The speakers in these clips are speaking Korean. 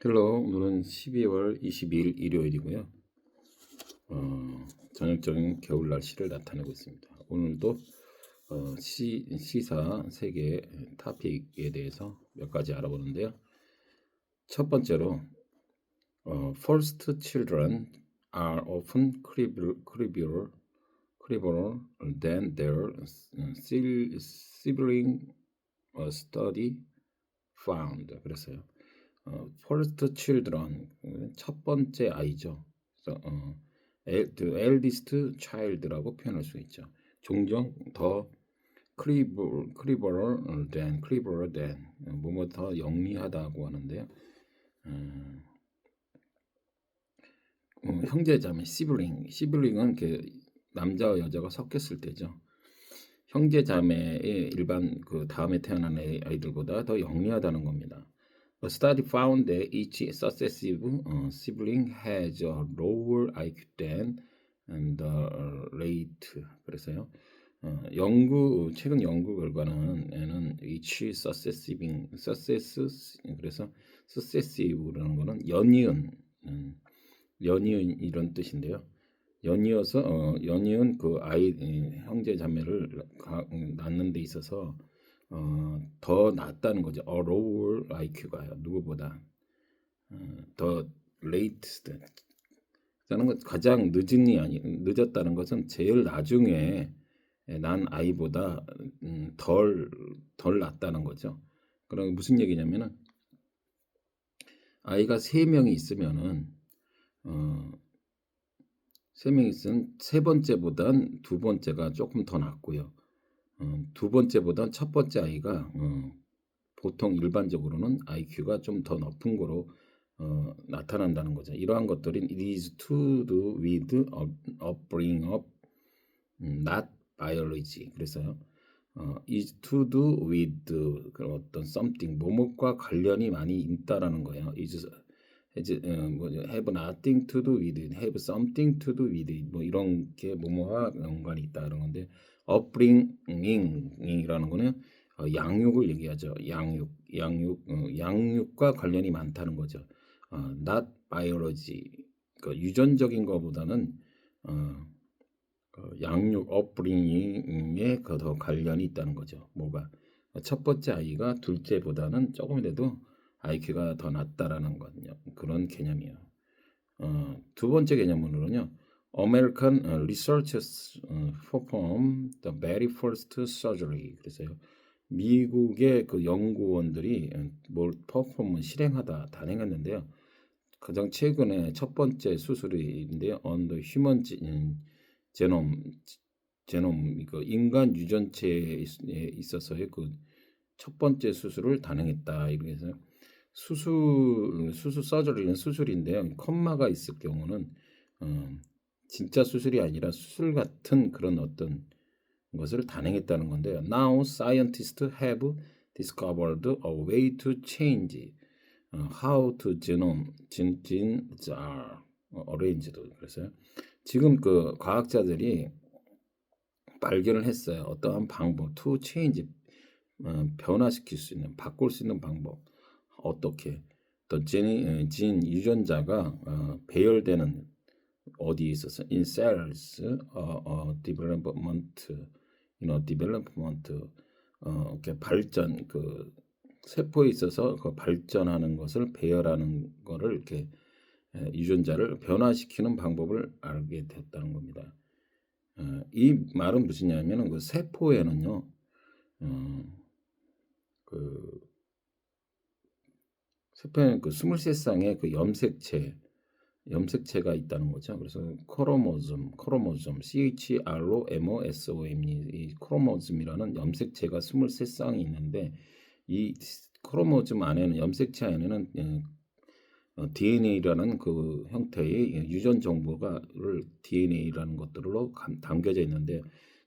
헬로, 오늘은 12월 22일 일요일이고요. 전형적인 겨울 날씨를 나타내고 있습니다. 오늘도 시사 세계 토픽에 대해서 몇 가지 알아보는데요. 첫 번째로 first children are often cleverer than their sibling, a study found. 그래서요. first children, 첫 번째 아이죠. 그래서 the eldest child라고 표현할 수 있죠. 종종 더 cleverer than 뭐뭐 더 영리하다고 하는데요. 형제자매 sibling은 그 남자와 여자가 섞였을 때죠. 형제자매의 일반 그 다음에 태어난 아이들보다 더 영리하다는 겁니다. A study found that each successive sibling has a lower IQ than the late. 그래서요. 최근 연구 결과는 each 그래서 successive라는 거는 연이은 이런 뜻인데요. 연이은 그 아이 형제 자매를 낳는 데 있어서 더 낫다는 거죠. lower IQ가 누구보다 더 latest. 라는 것 가장 늦었다는 것은 제일 나중에 난 아이보다 덜 낫다는 거죠. 그럼 무슨 얘기냐면은 아이가 3명이 있으면은 3명이 있으면 세 번째보단 두 번째가 조금 더 낫고요. 두 번째보다 첫 번째 아이가 보통 일반적으로는 IQ가 좀 더 높은 거로 나타난다는 거죠. 이러한 것들은 it is to do with upbringing up, not biology. 그래서 is to do with 그런 어떤 something 뭐뭐과 관련이 많이 있다라는 거예요. is have nothing to do with it, have something to do with it. 뭐 이런 게 뭐뭐와 연관이 있다 그런 건데 upbringing이라는 거는 양육을 얘기하죠. 양육과 관련이 많다는 거죠. not biology. 그 유전적인 것보다는 양육 upbringing에 더 관련이 있다는 거죠. 뭐가 첫 번째 아이가 둘째보다는 조금이라도 IQ가 더 낮다라는 거든요. 그런 개념이에요. 두 번째 개념으로는요. American researchers perform the very first surgery. 그래서요. 미국의 그 연구원들이 뭘 퍼폼을 실행하다 단행했는데요. 가장 최근에 첫 번째 수술인데요. on the human genome 그 인간 유전체에 있어서의 그 첫 번째 수술을 단행했다. 이렇게 해서 수술 서저리는 수술인데요. 컴마가 있을 경우는 진짜 수술이 아니라 수술 같은 그런 어떤 것을 단행했다는 건데요. Now scientists have discovered a way to change how the genes are arranged. 그래서 지금 그 과학자들이 발견을 했어요. 어떠한 방법, to change, 변화시킬 수 있는, 바꿀 수 있는 방법. 어떻게? 또 진 유전자가 배열되는 어디에 있어서 in cells, development, development, 이렇게 발전 그 세포에 있어서 그 발전하는 것을 배열하는 거를 이렇게 유전자를 변화시키는 방법을 알게 됐다는 겁니다. 이 말은 무엇이냐면은 그 세포에는요, 세포에는 그 23쌍의 그 염색체가 있다는 거죠. 그래서 크로모즘, CHROMOSOM, 이 크로모즘이라는 염색체가 23쌍이 있는데 이 크로모즘 안에는 염색체 안에는 DNA라는 그 형태의 유전 정보가를 DNA라는 것들로 담겨져 있는데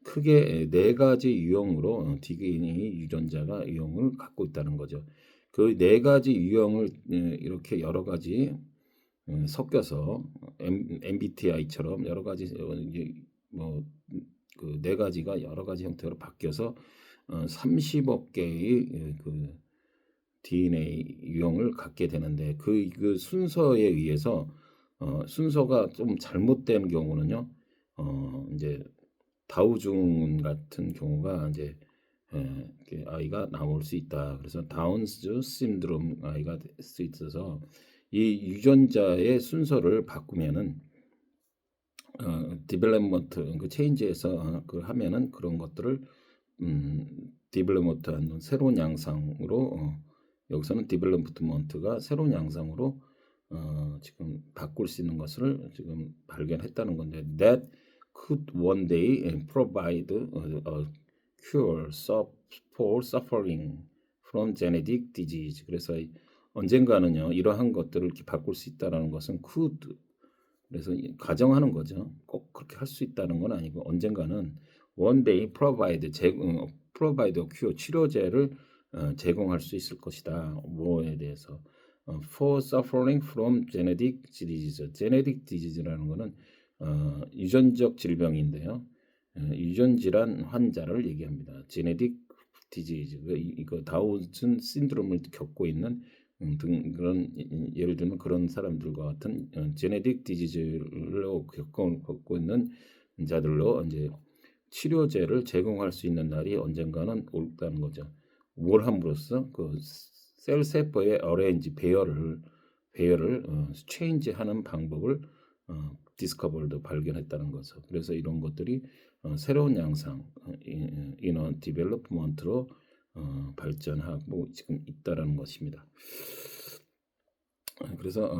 크게 4가지 유형으로 DNA 유전자가 유형을 갖고 있다는 거죠. 그 4가지 유형을 이렇게 여러 가지 섞여서 MBTI처럼 여러 가지 그 4가지가 여러 가지 형태로 바뀌어서 30억 개의 그 DNA 유형을 갖게 되는데 그 순서에 의해서 순서가 좀 잘못된 경우는요. 이제 다우중 같은 경우가 이제 이렇게 아이가 나올 수 있다. 그래서 다운스 신드롬 아이가 될 수 있어서 이 유전자의 순서를 바꾸면은 디벨롭먼트 그 체인지에서 그 하면은 그런 것들을 디벨롭먼트한 새로운 양상으로 여기서는 디벨롭먼트가 새로운 양상으로 지금 바꿀 수 있는 것을 지금 발견했다는 건데 that could one day provide a cure for suffering from genetic disease. 그래서 언젠가는요 이러한 것들을 이렇게 바꿀 수 있다라는 것은 could 그래서 가정하는 거죠. 꼭 그렇게 할 수 있다는 건 아니고 언젠가는 one day provide a cure 치료제를 제공할 수 있을 것이다. 뭐에 대해서 for suffering from genetic disease. genetic disease라는 거는 유전적 질병인데요. 유전 질환 환자를 얘기합니다. genetic disease. 이거 다우슨 신드롬을 겪고 있는 등 그런 예를 들면 그런 사람들과 같은 제네틱 디지즈로 겪고 있는 자들로 이제 치료제를 제공할 수 있는 날이 언젠가는 올다는 거죠. 뭘 함으로써 그 셀 세포의 어레인지 배열을 체인지하는 방법을 디스커버도 발견했다는 거죠. 그래서 이런 것들이 새로운 양상 이너 디벨롭먼트로 발전하고 지금 있다라는 것입니다. 그래서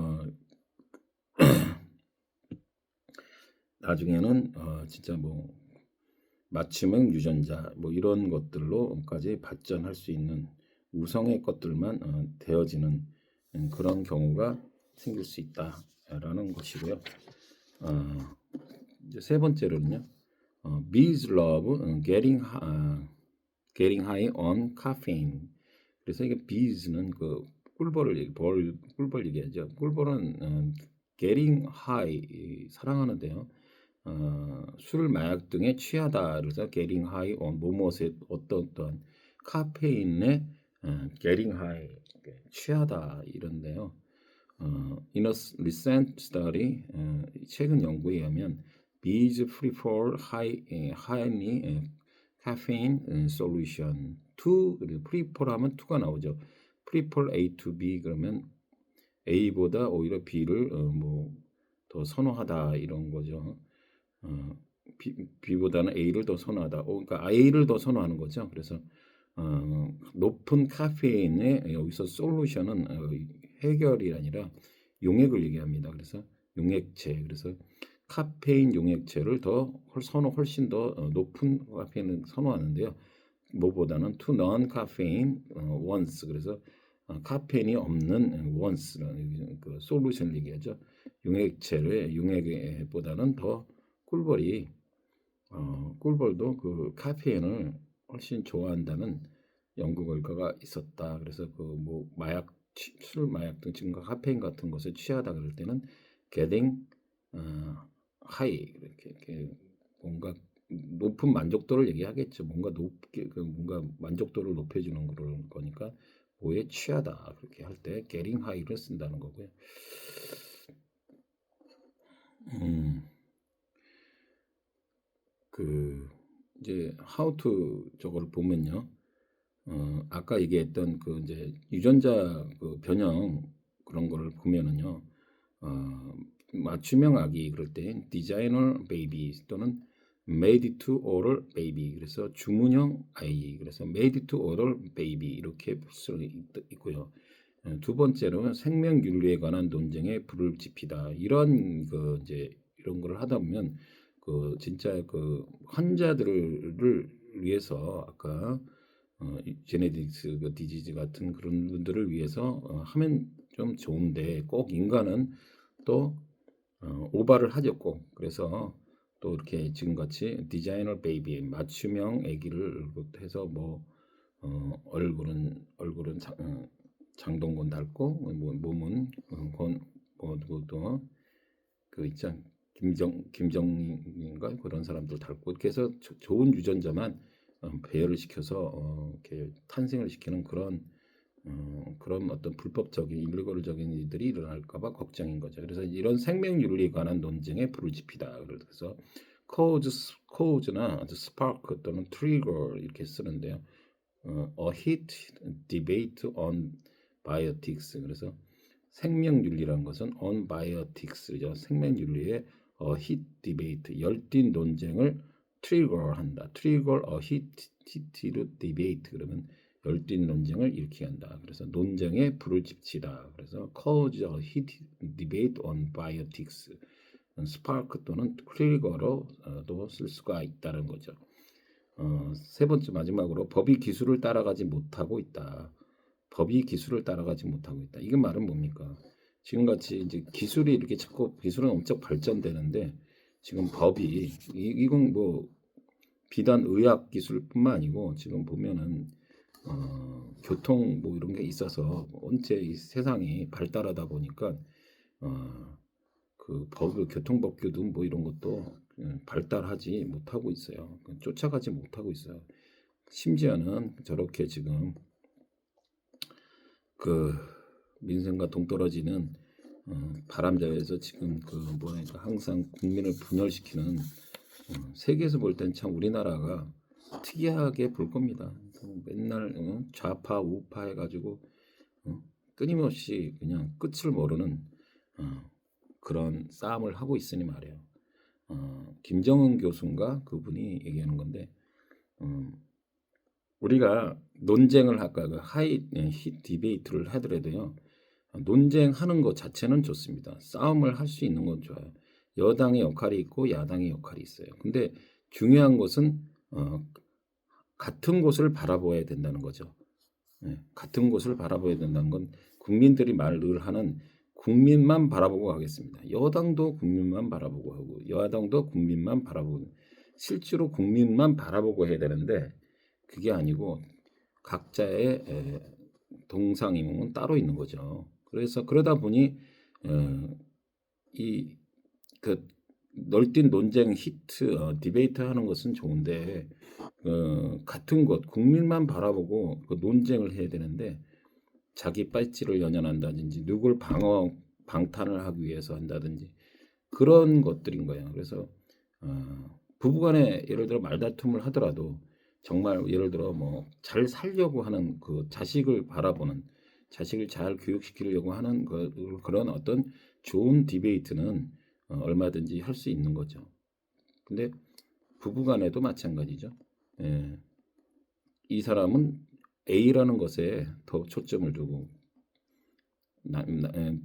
나중에는 진짜 뭐 맞춤형 유전자 뭐 이런 것들로까지 발전할 수 있는 우성의 것들만 되어지는 그런 경우가 생길 수 있다라는 것이고요. 이제 세 번째로는요. Bees love getting high on caffeine. 그래서 이게 bees는 그 꿀벌을 얘기하죠. 꿀벌은 getting high 사랑하는데요. 술, 마약 등에 취하다. 그래서 getting high on 무엇에 어떤 카페인에 getting high 취하다 이런데요. In a recent study 최근 연구에 의하면 bees prefer highly caffeine solution to prefer하면 to가 나오죠. prefer A to B 그러면 A보다 오히려 B를 뭐 더 선호하다 이런 거죠. B보다는 A를 더 선호하다. 그러니까 A를 더 선호하는 거죠. 그래서 높은 카페인의 여기서 솔루션은 해결이 아니라 용액을 얘기합니다. 그래서 용액체. 그래서 카페인 용액체를 훨씬 더 높은 카페인을 선호하는데요. 뭐보다는 to non caffeine ones. 그래서 카페인이 없는 once라는 그 솔루션을 얘기하죠. 용액보다는 더 꿀벌도 그 카페인을 훨씬 좋아한다는 연구 결과가 있었다. 그래서 그 뭐 술, 마약 등 지금 카페인 같은 것에 취하다 그럴 때는 getting high 이렇게 뭔가 높은 만족도를 얘기하겠죠. 뭔가 만족도를 높여주는 그런 거니까 뭐에 취하다 그렇게 할 때 getting high를 쓴다는 거고요. 그 이제 how to 저거를 보면요. 아까 얘기했던 그 이제 유전자 그 변형 그런 거를 보면은요. 맞춤형 아기 그럴 때 디자이너 베이비 또는 made to order baby 그래서 주문형 아이 그래서 made to order baby 이렇게 볼 수 있고요. 두 번째로는 생명윤리에 관한 논쟁에 불을 지피다 이런 그 이제 이런 거를 하다 보면 그 진짜 그 환자들을 위해서 아까 제네틱스 그 디지즈 같은 그런 분들을 위해서 하면 좀 좋은데 꼭 인간은 또 오바를 하죠 꼭. 그래서 또 이렇게 지금같이 디자이너 베이비 맞춤형 아기를 해서 뭐 얼굴은 장동건 닮고 뭐 몸은 누구도 그 있잖아 김정인가 그런 사람들 닮고 이렇게 해서 좋은 유전자만 배열을 시켜서 이렇게 탄생을 시키는 그런 그런 어떤 불법적인 일리걸적인 일들이 일어날까봐 걱정인 거죠. 그래서 이런 생명윤리에 관한 논쟁에 불을 지피다. 그래서 cause나 spark 또는 trigger 이렇게 쓰는데요. A heat debate on bioethics. 그래서 생명윤리라는 것은 on bioethics죠. 생명윤리의 a heat debate 열띤 논쟁을 trigger한다. trigger a heated debate 그러면 열띤 논쟁을 일으키게 한다. 그래서 논쟁에 불을 지피다. 그래서 cause a heated debate on bioethics. 스파크 또는 트리거로도 쓸 수가 있다는 거죠. 세 번째 마지막으로 법이 기술을 따라가지 못하고 있다. 법이 기술을 따라가지 못하고 있다. 이게 말은 뭡니까? 지금같이 이제 기술이 이렇게 자꾸 기술은 엄청 발전되는데 지금 법이 이건 뭐 비단 의학 기술뿐만 아니고 지금 보면은 교통 뭐 이런 게 있어서 언제 이 세상이 발달하다 보니까 그 교통법규도 뭐 이런 것도 발달하지 못하고 있어요. 쫓아가지 못하고 있어요. 심지어는 저렇게 지금 그 민생과 동떨어지는 바람자에서 지금 그 뭐랄까 항상 국민을 분열시키는 세계에서 볼 땐 참 우리나라가 특이하게 볼 겁니다. 맨날 좌파 우파 해가지고 끊임없이 그냥 끝을 모르는 그런 싸움을 하고 있으니 말이에요. 김정은 교수인가 그분이 얘기하는 건데 우리가 논쟁을 할까 그 히 디베이트를 하더라도요. 논쟁하는 것 자체는 좋습니다. 싸움을 할 수 있는 건 좋아요. 여당의 역할이 있고 야당의 역할이 있어요. 근데 중요한 것은 같은 곳을 바라보아야 된다는 거죠. 같은 곳을 바라봐야 된다는 건 국민들이 말 늘 하는 국민만 바라보고 하겠습니다. 여당도 국민만 바라보고 하고 여당도 국민만 바라보고 실제로 국민만 바라보고 해야 되는데 그게 아니고 각자의 동상이몽은 따로 있는 거죠. 그래서 그러다 보니 이 그 널뛴 논쟁 디베이트 하는 것은 좋은데 같은 것 국민만 바라보고 그 논쟁을 해야 되는데 자기 빨치를 연연한다든지 누굴 방탄을 하기 위해서 한다든지 그런 것들인 거예요. 그래서 부부간에 예를 들어 말다툼을 하더라도 정말 예를 들어 뭐 잘 살려고 하는 그 자식을 바라보는 자식을 잘 교육시키려고 하는 그런 어떤 좋은 디베이트는 얼마든지 할 수 있는 거죠. 근데 부부간에도 마찬가지죠. 예. 이 사람은 A라는 것에 더 초점을 두고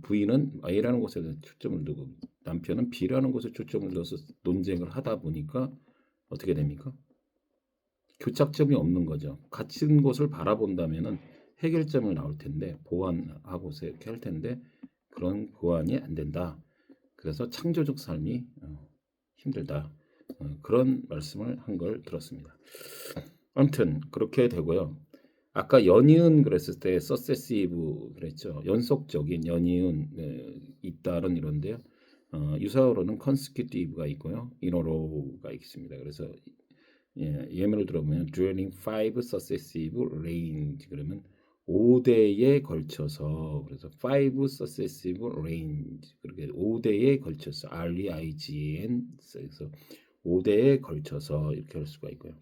부인은 A라는 것에 초점을 두고 남편은 B라는 것에 초점을 둬서 논쟁을 하다 보니까 어떻게 됩니까? 교착점이 없는 거죠. 같은 곳을 바라본다면은 해결점을 나올 텐데 보완하고서 이렇게 할 텐데 그런 보완이 안 된다. 그래서 창조적 삶이 힘들다. 그런 말씀을 한 걸 들었습니다. 아무튼 그렇게 되고요. 아까 연이은 그랬을 때 서세시브 그랬죠. 연속적인 연이은 잇따른 이런데요. 유사어로는 consecutive가 있고요. in a row가 있습니다. 그래서 예문을 들어보면 during 5 successive rains 그러면 5대에 걸쳐서 그래서 5 successive rains 그렇게 5대에 걸쳐서 REIGN 그래서 5대에 걸쳐서 이렇게 할 수가 있고요.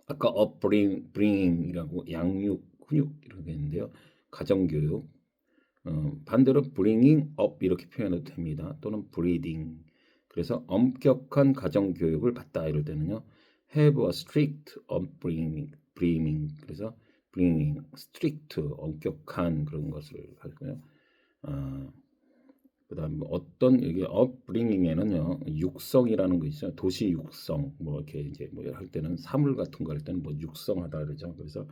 아까 upbringing이라고 양육, 훈육 이렇게 했는데요. 가정교육 반대로 bringing up 이렇게 표현해도 됩니다. 또는 breeding 그래서 엄격한 가정교육을 받다 이럴 때는요. have a strict upbringing 그래서 bringing strict 엄격한 그런 것을 하고요. 그다음 어떤 이게 upbringing에는요 육성이라는 거 있어요. 도시 육성 뭐 이렇게 이제 뭐 할 때는 사물 같은 거 할 때는 뭐 육성하다 그러죠. 그래서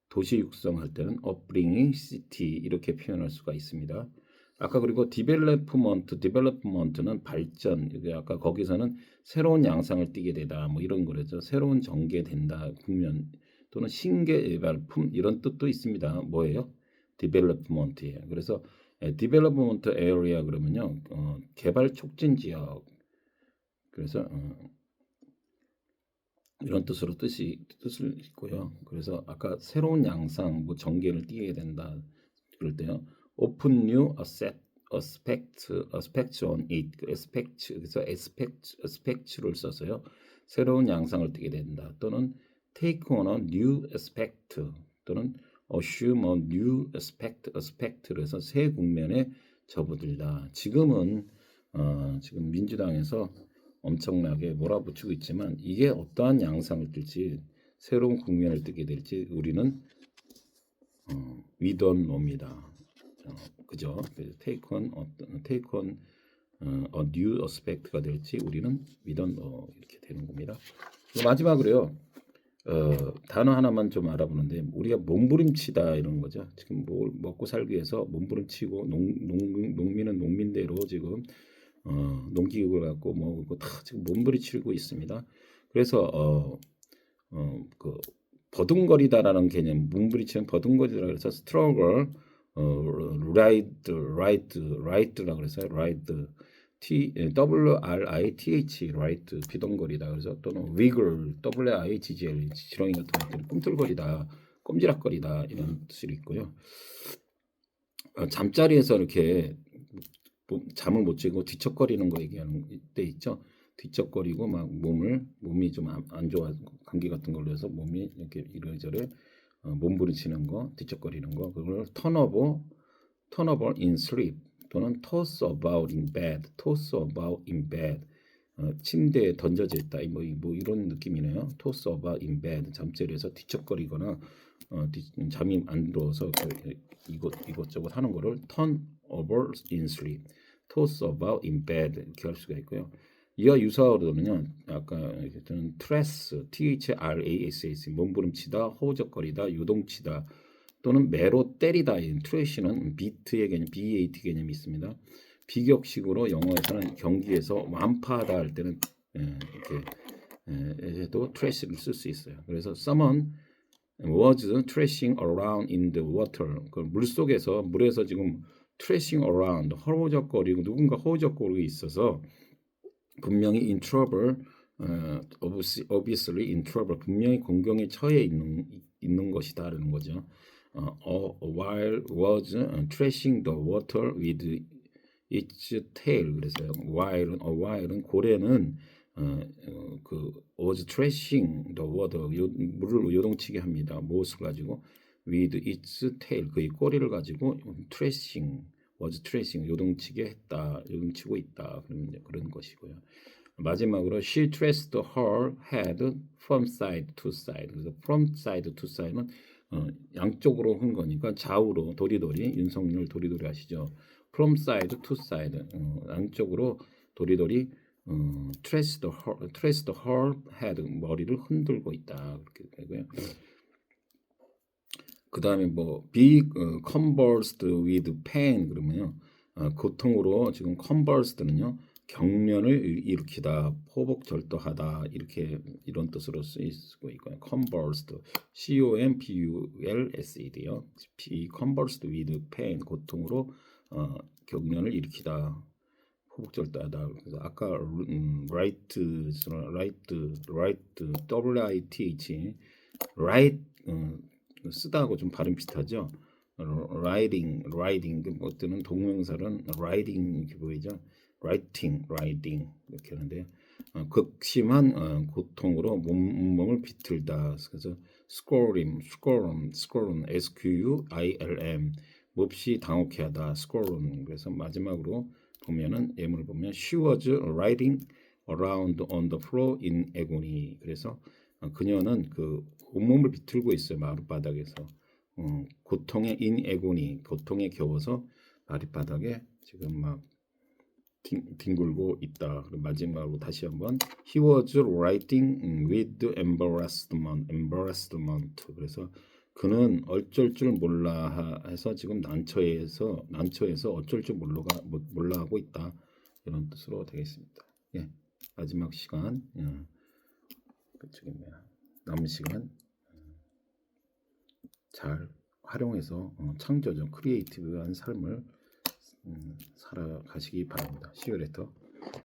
도시 육성할 때는 upbringing city 이렇게 표현할 수가 있습니다. 아까 그리고 development는 발전. 이게 아까 거기서는 새로운 양상을 띠게 되다. 뭐 이런 거죠. 새로운 전개된다. 국면 또는 신개발품 이런 뜻도 있습니다. 뭐예요? development예요. 그래서 development area 그러면요. 개발 촉진 지역. 그래서 이런 뜻으로 뜻을 있고요. 그래서 아까 새로운 양상, 뭐 전개를 띄게 된다 그럴 때요. Open new aspect on it. 그 aspect 그래서 aspect를 써서요. 새로운 양상을 띄게 된다. 또는 take on a new aspect 또는 assume a new aspect를 해서 새 국면에 접어들다. 지금은 지금 민주당에서 엄청나게 몰아붙이고 있지만 이게 어떠한 양상을 뜰지 새로운 국면을 뜨게 될지 우리는 we don't know입니다. 그죠? take on a new aspect가 될지 우리는 we don't know 이렇게 되는 겁니다. 마지막으로요. 단어 하나만 좀 알아보는데 우리가 몸부림치다 이런 거죠. 지금 뭘 먹고 살기 위해서 몸부림치고 농민은 농민대로 지금 농기구를 갖고 뭐 다 지금 몸부림치고 있습니다. 그래서 그 버둥거리다라는 개념, 몸부림치는 버둥거리다 그래서 struggle, ride라고 그래서 ride, WRITH, right, 비동거리다 그래서 또는 wiggle, WIGGL, 지렁이 같은 것들은 꿈틀거리다, 꼼지락거리다 이런 뜻이 있고요. 잠자리에서 이렇게 잠을 못 자고 뒤척거리는 거 얘기하는 때 있죠. 뒤척거리고 막 몸이 좀 안 좋아 감기 같은 걸로 해서 몸이 이렇게 이래저래 몸부림치는 거, 뒤척거리는 거 그걸 turnover in sleep 또는 toss about in bed, 침대에 던져져 있다. 뭐 이런 느낌이네요. toss about in bed, 잠자리에서 뒤척거리거나 잠이 안 들어서 이것저것 하는 거를 turn over in sleep, toss about in bed 이렇게 할 수가 있고요. 이와 유사어로는요. 아까 저는 trass, THRASS, 몸부림치다, 허우적거리다, 요동치다 또는 매로 때리다. 트래시는 비트의 개념, BAT 개념이 있습니다. 비격식으로 영어에서는 경기에서 완파하다 할 때는 이렇게 해도 트래시를 쓸 수 있어요. 그래서 someone was thrashing around in the water. 그 물에서 지금 thrashing around 허우적거리고 누군가 허우적거리고 있어서 분명히 in trouble, obviously in trouble, 분명히 공경에 처해 있는 것이다라는 거죠. while was thrashing the water with its tail. 그래서 while은 고래는 was thrashing the water, 물을 요동치게 합니다. 무엇을 가지고? with its tail, 그의 꼬리를 가지고 was thrashing, 요동치고 있다. 그런 것이고요. 마지막으로 she thrashed her head from side to side. 그래서 from side to side는 양쪽으로 흔 거니까 좌우로 도리도리, 윤석열 도리도리 하시죠. from side to side, 양쪽으로 도리도리 thrashed her head, 머리를 흔들고 있다. 그렇게 되고요. 그 다음에 be convulsed with pain 그러면요. 고통으로 지금 convulsed는요. 경련을 일으키다, 포복절도하다 이런 뜻으로 쓰이고 있고요. convulsed, COMPULSED요. be convulsed with pain, 고통으로 경련을 일으키다, 포복절도하다. 그래서 아까 write, WITH, write 쓰다하고 좀 발음 비슷하죠. riding 어때는 동명사는 riding 이렇게 보이죠. writing 이렇게 하는데 극심한 고통으로 몸을 비틀다. 그래서 squirm, SQUILM, 몹시 당혹해하다, squirm. 그래서 마지막으로 보면은 예문을 보면 she was riding around on the floor in agony. 그래서 그녀는 그 온몸을 비틀고 있어요. 마룻바닥에서 고통의 in agony, 고통에 겨워서 마룻바닥에 지금 막 뒹굴고 있다. 마지막으로 다시 한번 he was writing with embarrassment. 그래서 그는 어쩔 줄 몰라 해서 지금 난처해서 어쩔 줄 몰라 하고 있다. 이런 뜻으로 되겠습니다. 예, 마지막 시간, 남은 시간 잘 활용해서 창조적, 크리에이티브한 삶을 살아가시기 바랍니다. See you later.